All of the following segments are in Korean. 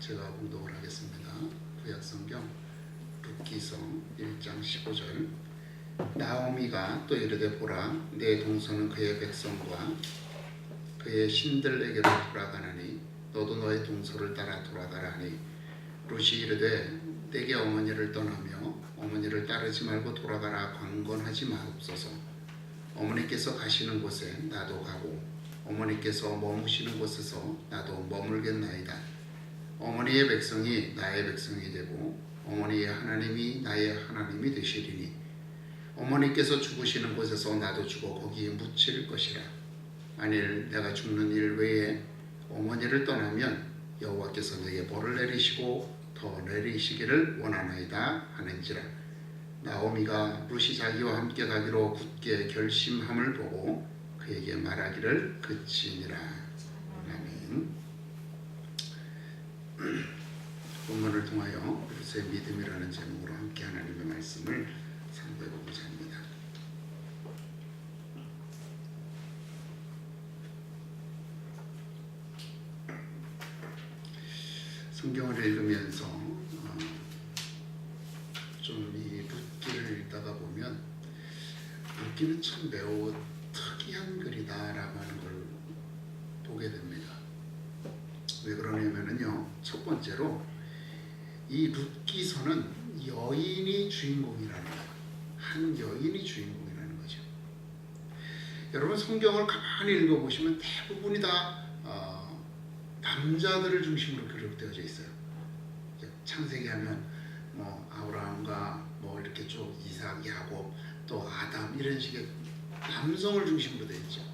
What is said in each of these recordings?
제가 공독을 하겠습니다. 구약성경 룻기서 1장 15절. 나오미가 또 이르되 보라, 내 동서는 그의 백성과 그의 신들에게로 돌아가나니 너도 너의 동서를 따라 돌아가라 하니, 룻이 이르되 내게 어머니를 떠나며 어머니를 따르지 말고 돌아가라 강권하지 마옵소서. 어머니께서 가시는 곳에 나도 가고 어머니께서 머무시는 곳에서 나도 머물겠나이다. 어머니의 백성이 나의 백성이 되고 어머니의 하나님이 나의 하나님이 되시리니, 어머니께서 죽으시는 곳에서 나도 죽어 거기에 묻힐 것이라. 만일 내가 죽는 일 외에 어머니를 떠나면 여호와께서 내게 벌을 내리시고 더 내리시기를 원하나이다 하는지라. 나오미가 룻이 자기와 함께 가기로 굳게 결심함을 보고 그에게 말하기를 그치니라. 아멘. 본문을 통하여 룻의 믿음이라는 제목으로 함께 하나님의 말씀을 상고해보고자 합니다. 성경을 읽으면서 좀 이 룻기를 읽다가 보면 룻기는 참 매우 특이한 글이다라고 하는 걸 보게 됩니다. 왜 그러냐면요, 첫 번째로 이 룻기서는 여인이 주인공이라는 거예요. 한 여인이 주인공이라는 거죠. 여러분, 성경을 가만히 읽어보시면 대부분이 다 남자들을 중심으로 기록되어져 있어요. 창세기 하면 아브라함과 이렇게 쭉 이삭, 야곱, 또 아담 이런 식의 남성을 중심으로 되어 있죠.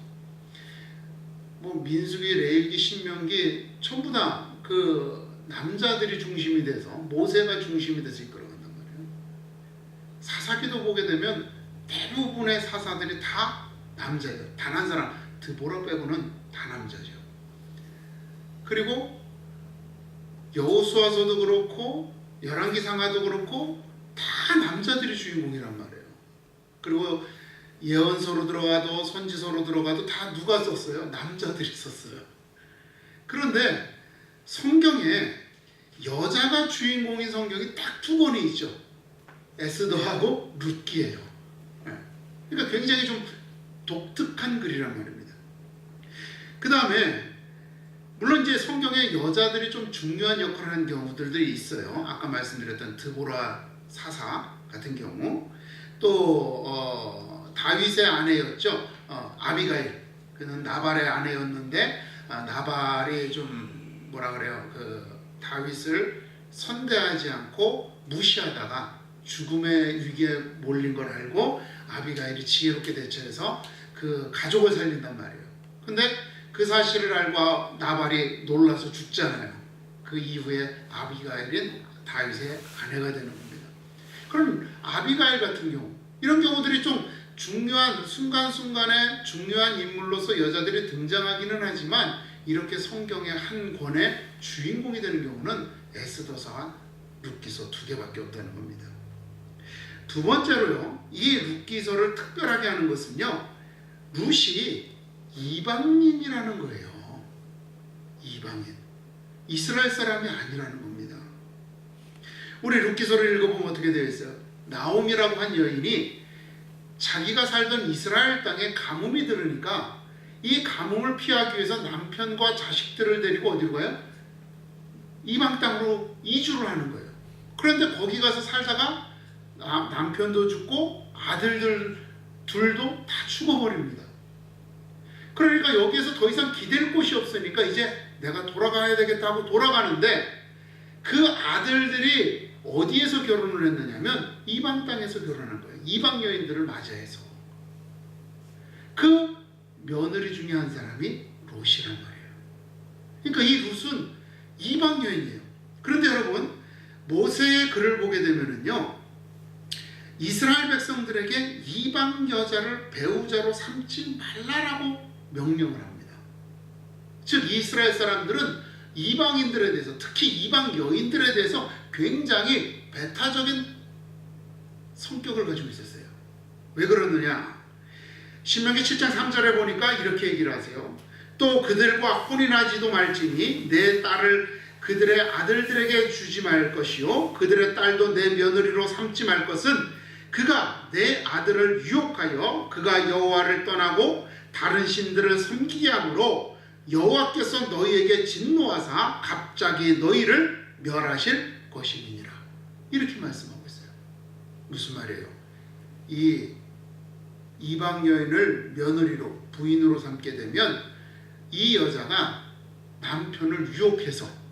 민수기, 레위기, 신명기 전부 다 그 남자들이 중심이 돼서, 모세가 중심이 돼서 이끌어간단 말이에요. 사사기도 보게 되면 대부분의 사사들이 다 남자예요. 단 한 사람, 드보라 빼고는 다 남자죠. 그리고 여호수아서도 그렇고 열왕기상하도 그렇고 다 남자들이 주인공이란 말이에요. 그리고 예언서로 들어가도 선지서로 들어가도 다 누가 썼어요? 남자들이 썼어요. 그런데 성경에 여자가 주인공인 성경이 딱 두 권이 있죠. 에스더하고 룻기예요. 그러니까 굉장히 좀 독특한 글이란 말입니다. 그 다음에 물론 이제 성경에 여자들이 좀 중요한 역할을 하는 경우들도 있어요. 아까 말씀드렸던 드보라 사사 같은 경우, 또 다윗의 아내였죠. 아비가일, 그는 나발의 아내였는데 나발이 좀 다윗을 선대하지 않고 무시하다가 죽음의 위기에 몰린 걸 알고 아비가일이 지혜롭게 대처해서 그 가족을 살린단 말이에요. 근데 그 사실을 알고 나발이 놀라서 죽잖아요. 그 이후에 아비가일은 다윗의 아내가 되는 겁니다. 그럼 아비가일 같은 경우, 이런 경우들이 좀 중요한 순간순간에 중요한 인물로서 여자들이 등장하기는 하지만, 이렇게 성경의 한 권의 주인공이 되는 경우는 에스더서와 룻기서 두 개밖에 없다는 겁니다. 두 번째로요, 이 룻기서를 특별하게 하는 것은요, 룻이 이방인이라는 거예요. 이방인, 이스라엘 사람이 아니라는 겁니다. 우리 룻기서를 읽어보면 어떻게 되어 있어요? 나오미라고 한 여인이 자기가 살던 이스라엘 땅에 가뭄이 들으니까 이 가뭄을 피하기 위해서 남편과 자식들을 데리고 어디로 가요? 이방 땅으로 이주를 하는 거예요. 그런데 거기 가서 살다가 남편도 죽고 아들들 둘도 다 죽어버립니다. 그러니까 여기에서 더 이상 기댈 곳이 없으니까 이제 내가 돌아가야 되겠다고 돌아가는데, 그 아들들이 어디에서 결혼을 했느냐면 이방 땅에서 결혼한 거예요. 이방 여인들을 맞이해서. 그 며느리 중에 한 사람이 롯이란 말이에요. 그러니까 이 롯은 이방 여인이에요. 그런데 여러분, 모세의 글을 보게 되면은요, 이스라엘 백성들에게 이방 여자를 배우자로 삼지 말라라고 명령을 합니다. 즉 이스라엘 사람들은 이방인들에 대해서, 특히 이방 여인들에 대해서 굉장히 배타적인 성격을 가지고 있었어요. 왜 그러느냐? 신명기 7장 3절에 보니까 이렇게 얘기를 하세요. 또 그들과 혼인하지도 말지니 내 딸을 그들의 아들들에게 주지 말 것이요 그들의 딸도 내 며느리로 삼지 말 것은 그가 내 아들을 유혹하여 그가 여호와를 떠나고 다른 신들을 섬기게 하므로 여호와께서 너희에게 진노하사 갑자기 너희를 멸하실 것임이니라. 이렇게 말씀하고 있어요. 무슨 말이에요? 이 이방 여인을 며느리로 부인으로 삼게 되면 이 여자가 남편을 유혹해서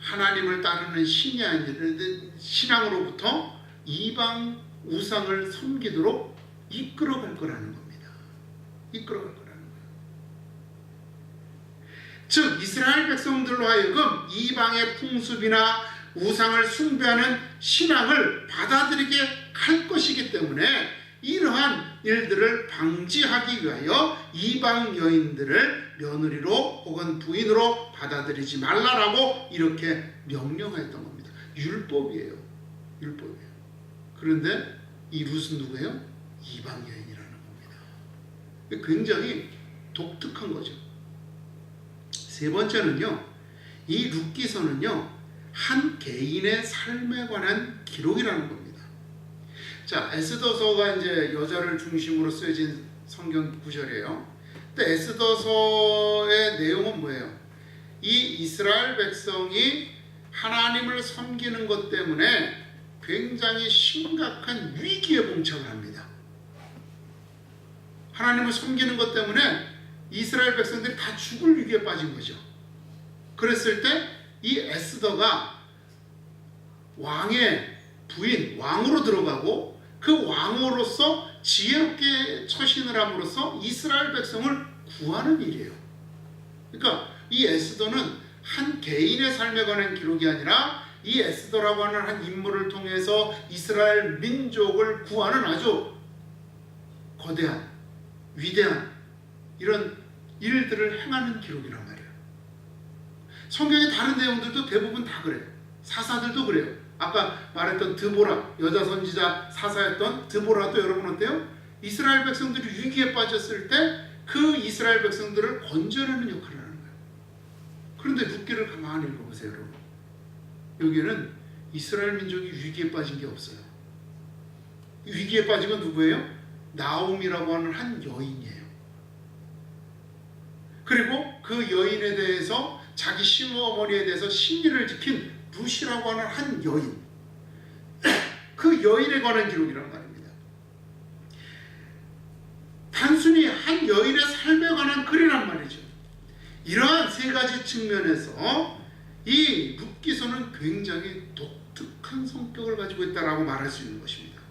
하나님을 따르는 신이 아닌 신앙으로부터 이방 우상을 섬기도록 이끌어갈 거라는 겁니다. 이끌어갈 거라는 거예요. 즉 이스라엘 백성들로 하여금 이방의 풍습이나 우상을 숭배하는 신앙을 받아들이게 할 것이기 때문에 이러한 일들을 방지하기 위하여 이방 여인들을 며느리로 혹은 부인으로 받아들이지 말라라고 이렇게 명령하였던 겁니다. 율법이에요. 율법이에요. 그런데 이 룻은 누구예요? 이방 여인이라는 겁니다. 굉장히 독특한 거죠. 세 번째는요, 이 룻기서는요 한 개인의 삶에 관한 기록이라는 겁니다. 자, 에스더서가 이제 여자를 중심으로 쓰여진 성경 구절이에요. 근데 에스더서의 내용은 뭐예요? 이 이스라엘 백성이 하나님을 섬기는 것 때문에 굉장히 심각한 위기에 봉착을 합니다. 하나님을 섬기는 것 때문에 이스라엘 백성들이 다 죽을 위기에 빠진 거죠. 그랬을 때 이 에스더가 왕의 부인, 왕으로 들어가고 그 왕으로서 지혜롭게 처신을 함으로써 이스라엘 백성을 구하는 일이에요. 그러니까 이 에스더는 한 개인의 삶에 관한 기록이 아니라 이 에스더라고 하는 한 인물을 통해서 이스라엘 민족을 구하는 아주 거대한, 위대한 이런 일들을 행하는 기록이란 말이에요. 성경의 다른 내용들도 대부분 다 그래요. 사사들도 그래요. 아까 말했던 드보라, 여자 선지자 사사였던 드보라도 여러분 어때요? 이스라엘 백성들이 위기에 빠졌을 때 그 이스라엘 백성들을 건져내는 역할을 하는 거예요. 그런데 룻기를 가만히 읽어보세요, 여러분. 여기에는 이스라엘 민족이 위기에 빠진 게 없어요. 위기에 빠진 건 누구예요? 나옴이라고 하는 한 여인이에요. 그리고 그 여인에 대해서 자기 시어머니에 대해서 신의를 지킨 룻이라고 하는 한 여인, 그 여인에 관한 기록이란 말입니다. 단순히 한 여인의 삶에 관한 글이란 말이죠. 이러한 세 가지 측면에서 이 룻기서는 굉장히 독특한 성격을 가지고 있다라고 말할 수 있는 것입니다.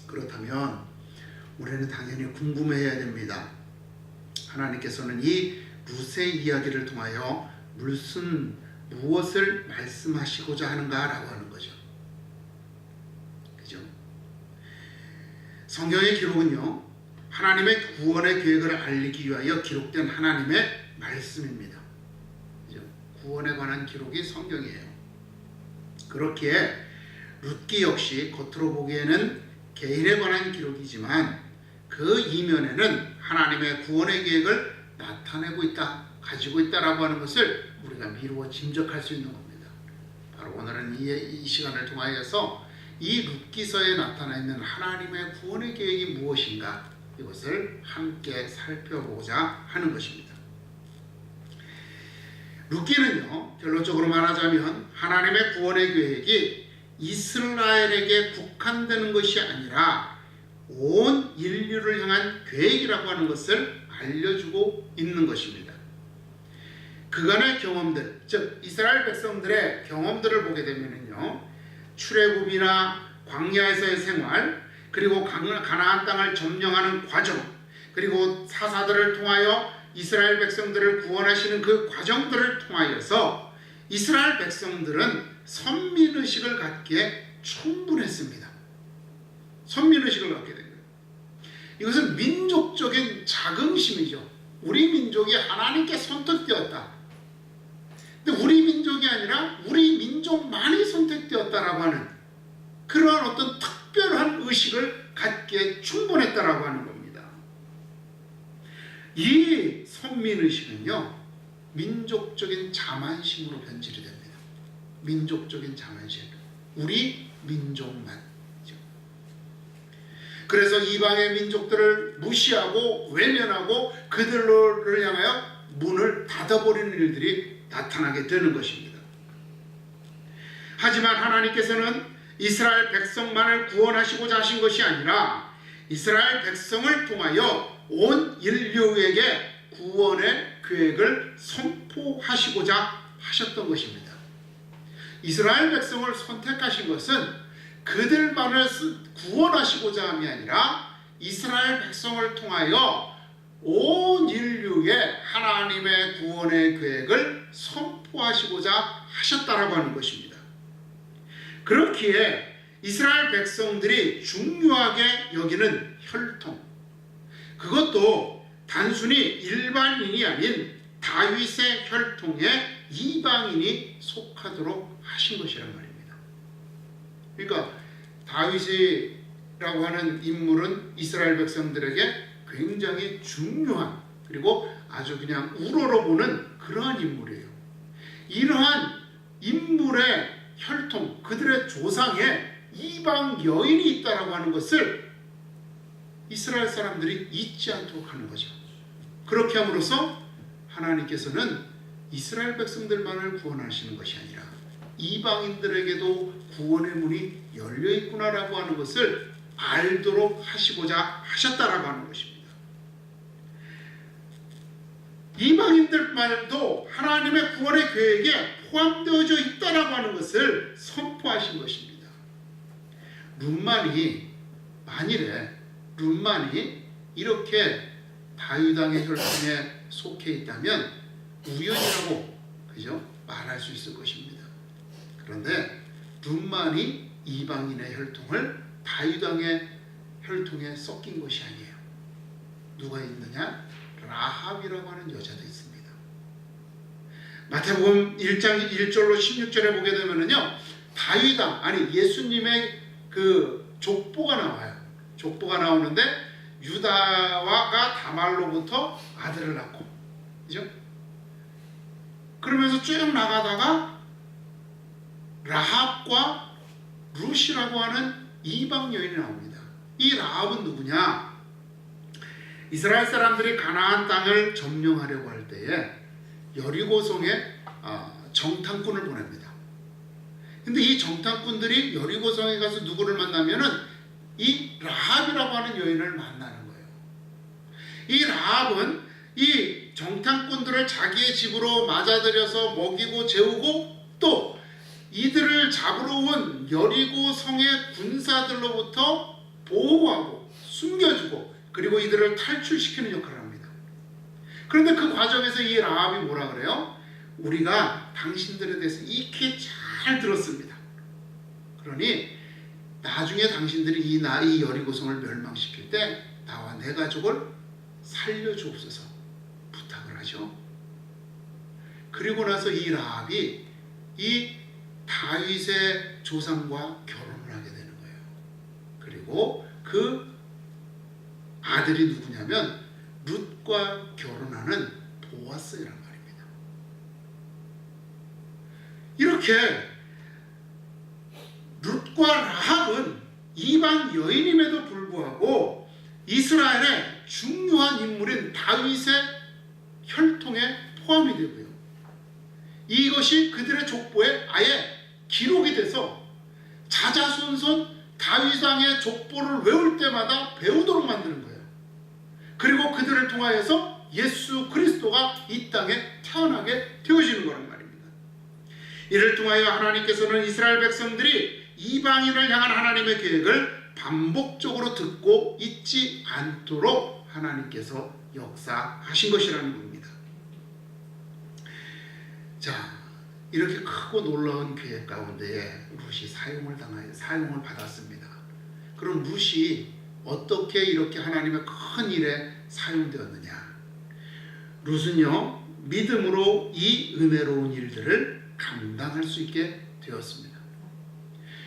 그렇다면 우리는 당연히 궁금해해야 됩니다. 하나님께서는 이 룻의 이야기를 통하여 무엇을 말씀하시고자 하는가라고 하는 거죠. 그죠? 성경의 기록은요, 하나님의 구원의 계획을 알리기 위하여 기록된 하나님의 말씀입니다. 그죠? 구원에 관한 기록이 성경이에요. 그렇기에 룻기 역시 겉으로 보기에는 개인에 관한 기록이지만 그 이면에는 하나님의 구원의 계획을 나타내고 있다, 가지고 있다라고 하는 것을 우리가 미루어 짐작할 수 있는 겁니다. 바로 오늘은 이 시간을 통하여서 이 룻기서에 나타나 있는 하나님의 구원의 계획이 무엇인가, 이것을 함께 살펴보고자 하는 것입니다. 룻기는요, 결론적으로 말하자면 하나님의 구원의 계획이 이스라엘에게 국한되는 것이 아니라 온 인류를 향한 계획이라고 하는 것을 알려주고 있는 것입니다. 그간의 경험들, 즉 이스라엘 백성들의 경험들을 보게 되면요, 출애굽이나 광야에서의 생활, 그리고 가나안 땅을 점령하는 과정, 그리고 사사들을 통하여 이스라엘 백성들을 구원하시는 그 과정들을 통하여서 이스라엘 백성들은 선민의식을 갖기에 충분했습니다. 선민의식을 갖게 된 거예요. 이것은 민족적인 자긍심이죠. 우리 민족이 하나님께 선택되었다. 근데 우리 민족이 아니라 우리 민족만이 선택되었다라고 하는 그러한 어떤 특별한 의식을 갖기에 충분했다라고 하는 겁니다. 이 선민의식은요, 민족적인 자만심으로 변질이 됩니다. 민족적인 자만심. 우리 민족만. 그래서 이방의 민족들을 무시하고 외면하고 그들을 향하여 문을 닫아버리는 일들이 나타나게 되는 것입니다. 하지만 하나님께서는 이스라엘 백성만을 구원하시고자 하신 것이 아니라 이스라엘 백성을 통하여 온 인류에게 구원의 계획을 선포하시고자 하셨던 것입니다. 이스라엘 백성을 선택하신 것은 그들만을 구원하시고자 함이 아니라 이스라엘 백성을 통하여 온 인류에 하나님의 구원의 계획을 선포하시고자 하셨다라고 하는 것입니다. 그렇기에 이스라엘 백성들이 중요하게 여기는 혈통, 그것도 단순히 일반인이 아닌 다윗의 혈통에 이방인이 속하도록 하신 것이란 말입니다. 그러니까 다윗이라고 하는 인물은 이스라엘 백성들에게 굉장히 중요한, 그리고 아주 그냥 우러러보는 그러한 인물이에요. 이러한 인물의 혈통, 그들의 조상에 이방 여인이 있다라고 하는 것을 이스라엘 사람들이 잊지 않도록 하는 거죠. 그렇게 함으로써 하나님께서는 이스라엘 백성들만을 구원하시는 것이 아니라 이방인들에게도 구원의 문이 열려 있구나라고 하는 것을 알도록 하시고자 하셨다라고 하는 것입니다. 이방인들만도 하나님의 구원의 계획에 포함되어져 있다라고 하는 것을 선포하신 것입니다. 만일에 룻만이 이렇게 다윗 왕의 혈통에 속해 있다면 우연이라고 말할 수 있을 것입니다. 그런데 룻만이 이방인의 혈통을 다윗 왕의 혈통에 섞인 것이 아니에요. 누가 있느냐? 라합이라고 하는 여자도 있습니다. 마태복음 1장 1절로 16절에 보게 되면은요, 다윗 왕, 아니 예수님의 그 족보가 나와요. 족보가 나오는데 유다와가 다말로부터 아들을 낳고, 그죠? 그러면서 쭉 나가다가 라합과 룻이라고 하는 이방 여인이 나옵니다. 이 라합은 누구냐? 이스라엘 사람들이 가나안 땅을 점령하려고 할 때에 여리고성에 정탐꾼을 보냅니다. 근데 이 정탐꾼들이 여리고성에 가서 누구를 만나면은 이 라합이라고 하는 여인을 만나는 거예요. 이 라합은 이 정탐꾼들을 자기의 집으로 맞아들여서 먹이고 재우고 또 이들을 잡으러 온 여리고 성의 군사들로부터 보호하고 숨겨주고 그리고 이들을 탈출시키는 역할을 합니다. 그런데 그 과정에서 이 라합이 뭐라 그래요? 우리가 당신들에 대해서 익히 잘 들었습니다. 그러니 나중에 당신들이 이 여리고성을 멸망시킬 때 나와 내 가족을 살려주옵소서 부탁을 하죠. 그리고 나서 이 라합이 이 다윗의 조상과 결혼을 하게 되는 거예요. 그리고 그 아들이 누구냐면 룻과 결혼하는 보아스란 말입니다. 이렇게 룻과 라합은 이방 여인임에도 불구하고 이스라엘의 중요한 인물인 다윗의 혈통에 포함이 되고요. 이것이 그들의 족보에 아예 기록이 돼서 자자손손 다윗 왕의 족보를 외울 때마다 배우도록 만드는 거예요. 그리고 그들을 통하여서 예수 그리스도가 이 땅에 태어나게 되어지는 거란 말입니다. 이를 통하여 하나님께서는 이스라엘 백성들이 이방인을 향한 하나님의 계획을 반복적으로 듣고 잊지 않도록 하나님께서 역사하신 것이라는 겁니다. 자, 이렇게 크고 놀라운 계획 가운데에 룻이 사용을 받았습니다. 그럼 룻이 어떻게 이렇게 하나님의 큰 일에 사용되었느냐? 룻은요, 믿음으로 이 은혜로운 일들을 감당할 수 있게 되었습니다.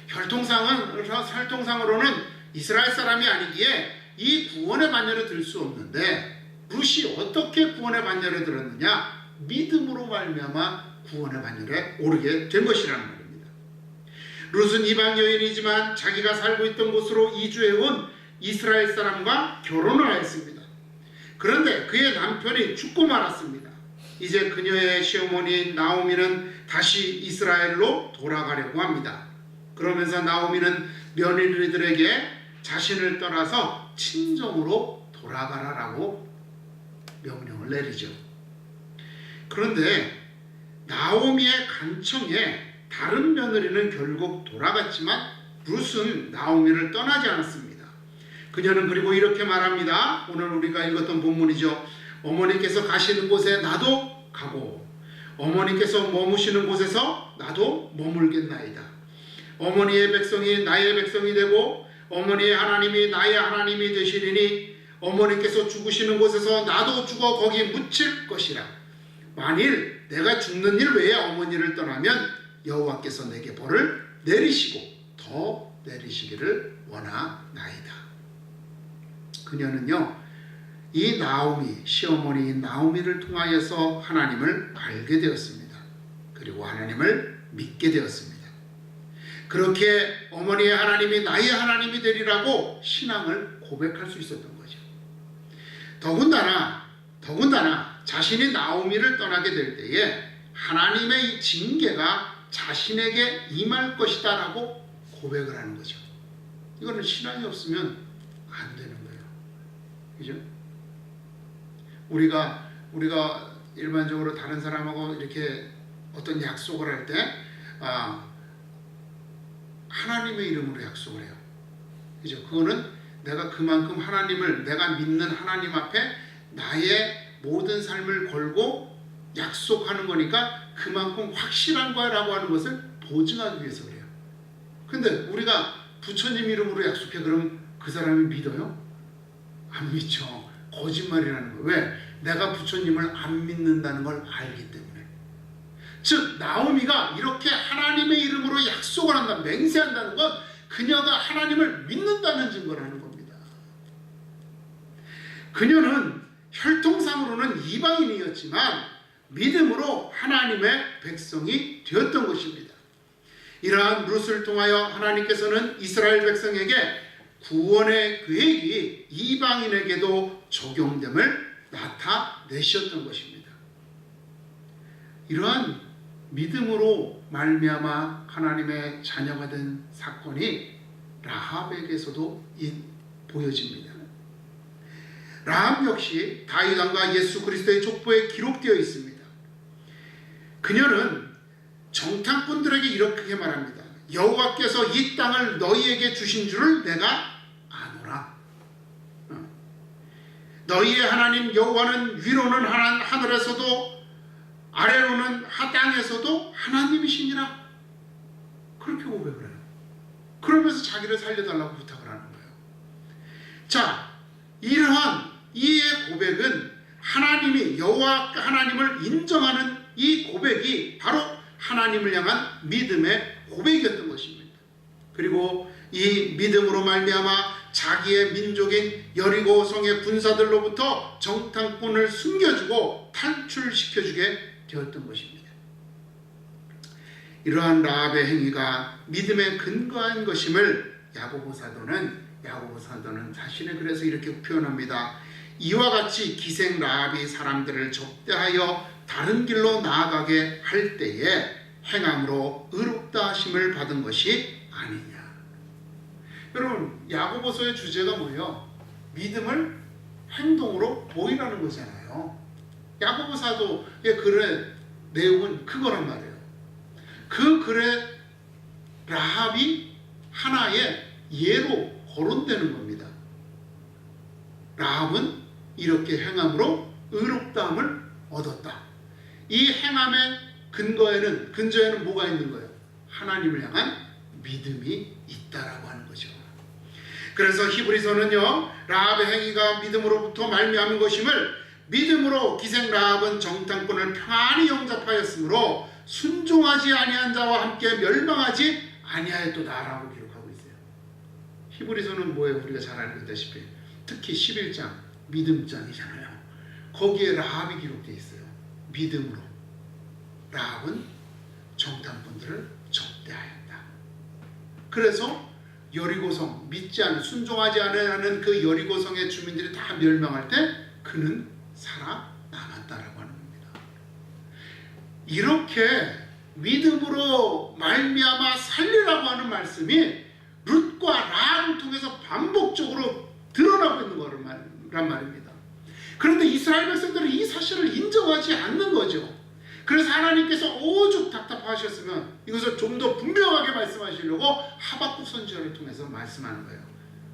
혈통상으로는 이스라엘 사람이 아니기에 이 구원의 만년을 들 수 없는데 룻이 어떻게 구원의 반열에 들었느냐? 믿음으로 말미암아 구원의 반열에 오르게 된 것이라는 말입니다. 룻은 이방 여인이지만 자기가 살고 있던 곳으로 이주해온 이스라엘 사람과 결혼을 하였습니다. 그런데 그의 남편이 죽고 말았습니다. 이제 그녀의 시어머니인 나오미는 다시 이스라엘로 돌아가려고 합니다. 그러면서 나오미는 며느리들에게 자신을 떠나서 친정으로 돌아가라라고 명령을 내리죠. 그런데 나오미의 간청에 다른 며느리는 결국 돌아갔지만 룻은 나오미를 떠나지 않았습니다. 그녀는 그리고 이렇게 말합니다. 오늘 우리가 읽었던 본문이죠. 어머니께서 가시는 곳에 나도 가고 어머니께서 머무시는 곳에서 나도 머물겠나이다. 어머니의 백성이 나의 백성이 되고 어머니의 하나님이 나의 하나님이 되시리니 어머니께서 죽으시는 곳에서 나도 죽어 거기 묻힐 것이라. 만일 내가 죽는 일 외에 어머니를 떠나면 여호와께서 내게 벌을 내리시고 더 내리시기를 원하나이다. 그녀는요, 이 나오미, 시어머니인 나오미를 통하여서 하나님을 알게 되었습니다. 그리고 하나님을 믿게 되었습니다. 그렇게 어머니의 하나님이 나의 하나님이 되리라고 신앙을 고백할 수 있었던 거죠. 더군다나 자신이 나오미를 떠나게 될 때에 하나님의 징계가 자신에게 임할 것이다 라고 고백을 하는 거죠. 이거는 신앙이 없으면 안 되는 거예요. 그죠? 우리가 일반적으로 다른 사람하고 이렇게 어떤 약속을 할 때 하나님의 이름으로 약속을 해요. 그죠? 그거는 내가 그만큼 하나님을, 내가 믿는 하나님 앞에 나의 모든 삶을 걸고 약속하는 거니까 그만큼 확실한 거라고 하는 것을 보증하기 위해서 그래요. 근데 우리가 부처님 이름으로 약속해, 그럼 그 사람이 믿어요? 안 믿죠. 거짓말이라는 거예요. 왜? 내가 부처님을 안 믿는다는 걸 알기 때문에. 즉 나오미가 이렇게 하나님의 이름으로 약속을 한다, 맹세한다는 건 그녀가 하나님을 믿는다는 증거라는 겁니다. 그녀는 혈통상으로는 이방인이었지만 믿음으로 하나님의 백성이 되었던 것입니다. 이러한 룻을 통하여 하나님께서는 이스라엘 백성에게 구원의 계획이 이방인에게도 적용됨을 나타내셨던 것입니다. 이러한 믿음으로 말미암아 하나님의 자녀가 된 사건이 라합에게서도 보여집니다. 라합 역시 다윗 왕과 예수 그리스도의 족보에 기록되어 있습니다. 그녀는 정탐꾼들에게 이렇게 말합니다. 여호와께서 이 땅을 너희에게 주신 줄을 내가 아노라. 너희의 하나님 여호와는 위로는 하늘에서도 아래로는 땅에서도 하나님이시니라. 그렇게 고백을 해요. 그러면서 자기를 살려달라고 부탁을 하는 거예요. 자, 이러한 이의 고백은 하나님이 여호와 하나님을 인정하는 이 고백이 바로 하나님을 향한 믿음의 고백이었던 것입니다. 그리고 이 믿음으로 말미암아 자기의 민족인 여리고 성의 군사들로부터 정탐꾼을 숨겨주고 탈출시켜주게 되었던 것입니다. 이러한 라합의 행위가 믿음에 근거한 것임을 야고보 사도는 자신의 글에서 이렇게 표현합니다. 이와 같이 기생 라합이 사람들을 접대하여 다른 길로 나아가게 할 때에 행함으로 의롭다 하심을 받은 것이 아니냐. 여러분, 야고보서의 주제가 뭐예요? 믿음을 행동으로 보이라는 거잖아요. 야고보 사도의 글의 내용은 그거란 말이에요. 그 글의 라합이 하나의 예로 거론되는 겁니다. 라합은 이렇게 행함으로 의롭다함을 얻었다. 이 행함의 근저에는 뭐가 있는 거예요? 하나님을 향한 믿음이 있다라고 하는 거죠. 그래서 히브리서는요, 라합의 행위가 믿음으로부터 말미암은 것임을 믿음으로 기생 라합은 정탐꾼을 평안히 영접하였으므로 순종하지 아니한 자와 함께 멸망하지 아니하였도다라고 기록하고 있어요. 히브리서는 뭐예요? 우리가 잘 알고 있다시피 특히 11장 믿음장이잖아요. 거기에 라합이 기록되어 있어요. 믿음으로 라합은 정탐꾼들을 접대하였다. 그래서 여리고성, 믿지 않은, 순종하지 않은 그 여리고성의 주민들이 다 멸망할 때 그는 살아남았다라고 하는 겁니다. 이렇게 믿음으로 말미암아 살리라고 하는 말씀이 룻과 라합을 통해서 반복적으로 드러나고 있는 거란 말입니다. 그런데 이스라엘 백성들은 이 사실을 인정하지 않는 거죠. 그래서 하나님께서 오죽 답답하셨으면 이것을 좀 더 분명하게 말씀하시려고 하박국 선지자를 통해서 말씀하는 거예요.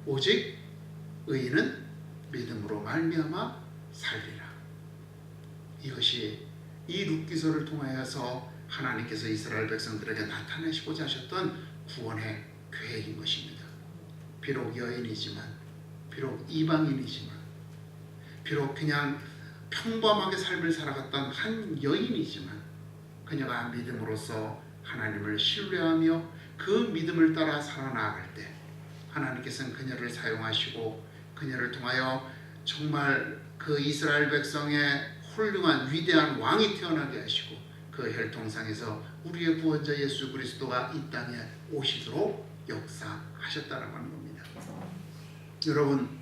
오직 의인은 믿음으로 말미암아 살리라. 이것이 이 룻기서를 통하여서 하나님께서 이스라엘 백성들에게 나타내시고자 하셨던 구원의 계획인 것입니다. 비록 여인이지만, 비록 이방인이지만, 비록 그냥 평범하게 삶을 살아갔던 한 여인이지만 그녀가 믿음으로써 하나님을 신뢰하며 그 믿음을 따라 살아나갈 때 하나님께서는 그녀를 사용하시고 그녀를 통하여 정말 그 이스라엘 백성의 훌륭한 위대한 왕이 태어나게 하시고 그 혈통상에서 우리의 구원자 예수 그리스도가 이 땅에 오시도록 역사하셨다라고 하는 겁니다. 여러분,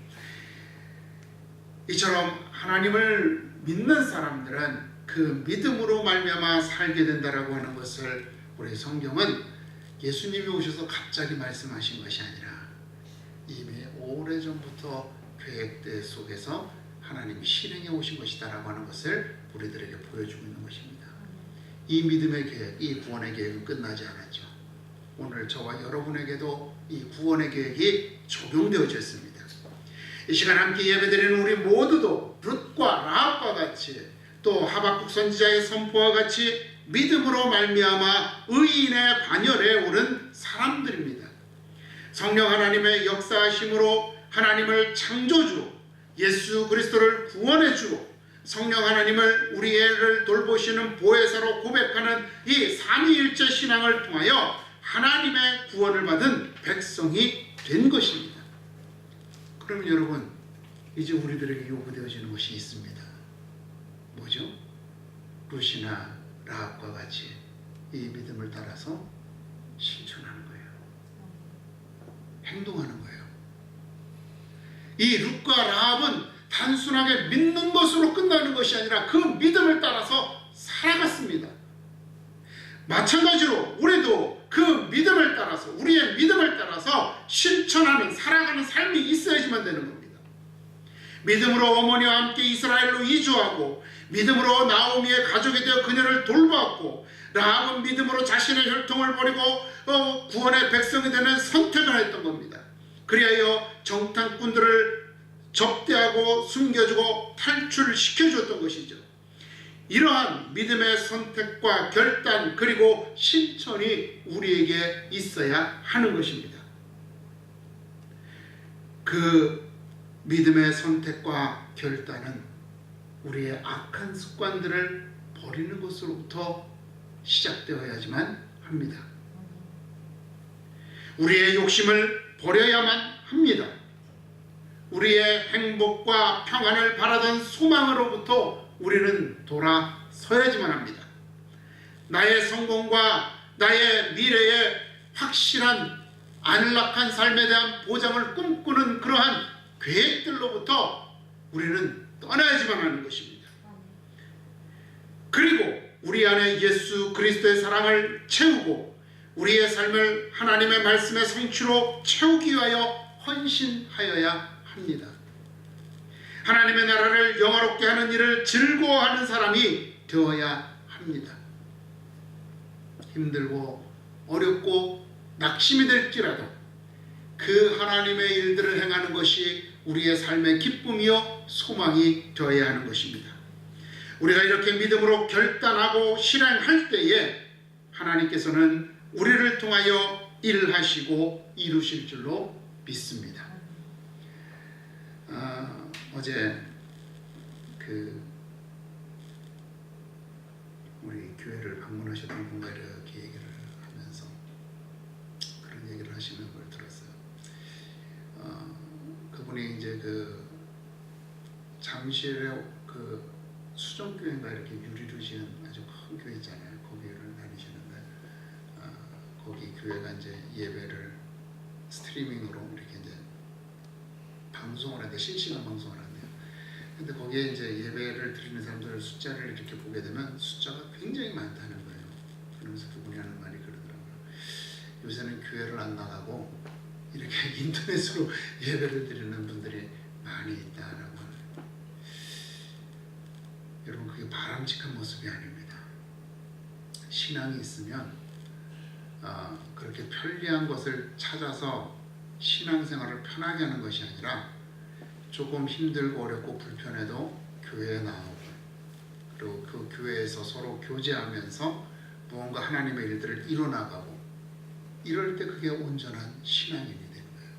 이처럼 하나님을 믿는 사람들은 그 믿음으로 말미암아 살게 된다라고 하는 것을 우리 성경은 예수님이 오셔서 갑자기 말씀하신 것이 아니라 이미 오래전부터 계획대 속에서 하나님이 실행해 오신 것이다라고 하는 것을 우리들에게 보여주고 있는 것입니다. 이 믿음의 계획, 이 구원의 계획은 끝나지 않았죠. 오늘 저와 여러분에게도 이 구원의 계획이 적용되어졌습니다. 이 시간 함께 예배드리는 우리 모두도 룻과 라합과 같이 또 하박국 선지자의 선포와 같이 믿음으로 말미암아 의인의 반열에 오른 사람들입니다. 성령 하나님의 역사하심으로 하나님을 창조주 예수 그리스도를 구원해주고 성령 하나님을 우리를 돌보시는 보혜사로 고백하는 이 삼위일체 신앙을 통하여 하나님의 구원을 받은 백성이 된 것입니다. 그러면 여러분, 이제 우리들에게 요구되어지는 것이 있습니다. 뭐죠? 룻이나 라합과 같이 이 믿음을 따라서 실천하는 거예요. 행동하는 거예요. 이 룻과 라합은 단순하게 믿는 것으로 끝나는 것이 아니라 그 믿음을 따라서 살아갔습니다. 마찬가지로 우리도 그 믿음을 따라서, 우리의 믿음을 따라서 실천하는, 살아가는 삶이 있어야지만 되는 겁니다. 믿음으로 어머니와 함께 이스라엘로 이주하고 믿음으로 나오미의 가족이 되어 그녀를 돌보았고 라합은 믿음으로 자신의 혈통을 버리고 구원의 백성이 되는 선택을 했던 겁니다. 그리하여 정탐꾼들을 접대하고 숨겨주고 탈출시켜줬던 것이죠. 이러한 믿음의 선택과 결단 그리고 실천이 우리에게 있어야 하는 것입니다. 그 믿음의 선택과 결단은 우리의 악한 습관들을 버리는 것으로부터 시작되어야지만 합니다. 우리의 욕심을 버려야만 합니다. 우리의 행복과 평안을 바라던 소망으로부터 우리는 돌아서야지만 합니다. 나의 성공과 나의 미래의 확실한 안락한 삶에 대한 보장을 꿈꾸는 그러한 계획들로부터 우리는 떠나야지만 하는 것입니다. 그리고 우리 안에 예수 그리스도의 사랑을 채우고 우리의 삶을 하나님의 말씀의 성취로 채우기 위하여 헌신하여야 합니다. 하나님의 나라를 영화롭게 하는 일을 즐거워하는 사람이 되어야 합니다. 힘들고 어렵고 낙심이 될지라도 그 하나님의 일들을 행하는 것이 우리의 삶의 기쁨이요 소망이 되어야 하는 것입니다. 우리가 이렇게 믿음으로 결단하고 실행할 때에 하나님께서는 우리를 통하여 일하시고 이루실 줄로 믿습니다. 어제 우리 교회를 방문하셨던 분과 이렇게 얘기를 하면서 그런 얘기를 하시는 걸 들었어요. 그분이 이제 잠실에 그 수정교회인가 이렇게 유리로 지은 아주 큰 교회 있잖아요. 거기를 다니시는데 거기 교회가 이제 예배를 스트리밍으로 이렇게 이제 방송을 하는데 실시간 방송을 한대요. 근데 거기에 이제 예배를 드리는 사람들 숫자를 이렇게 보게 되면 숫자가 굉장히 많다는 거예요. 그러면서 그분이 하는 말이 그러더라고요. 요새는 교회를 안 나가고 이렇게 인터넷으로 예배를 드리는 분들이 많이 있다라고 하네요. 여러분 그게 바람직한 모습이 아닙니다. 신앙이 있으면 그렇게 편리한 것을 찾아서 신앙생활을 편하게 하는 것이 아니라 조금 힘들고 어렵고 불편해도 교회에 나오고 그리고 그 교회에서 서로 교제하면서 무언가 하나님의 일들을 이뤄나가고 이럴 때 그게 온전한 신앙인이 되는 거예요.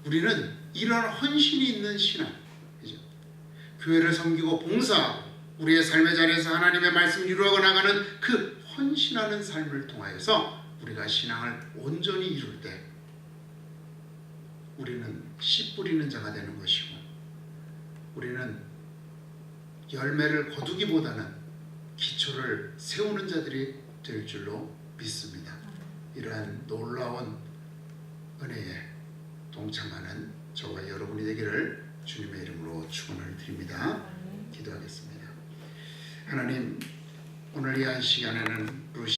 우리는 이런 헌신이 있는 신앙, 그죠? 교회를 섬기고 봉사하고 우리의 삶의 자리에서 하나님의 말씀을 이루어 나가는 그 헌신하는 삶을 통하여서 우리가 신앙을 온전히 이룰 때 우리는 씨 뿌리는 자가 되는 것이고 우리는 열매를 거두기보다는 기초를 세우는 자들이 될 줄로 믿습니다. 이러한 놀라운 은혜에 동참하는 저와 여러분이 되기를 주님의 이름으로 축원을 드립니다. 기도하겠습니다. 하나님, 오늘 이 한 시간에는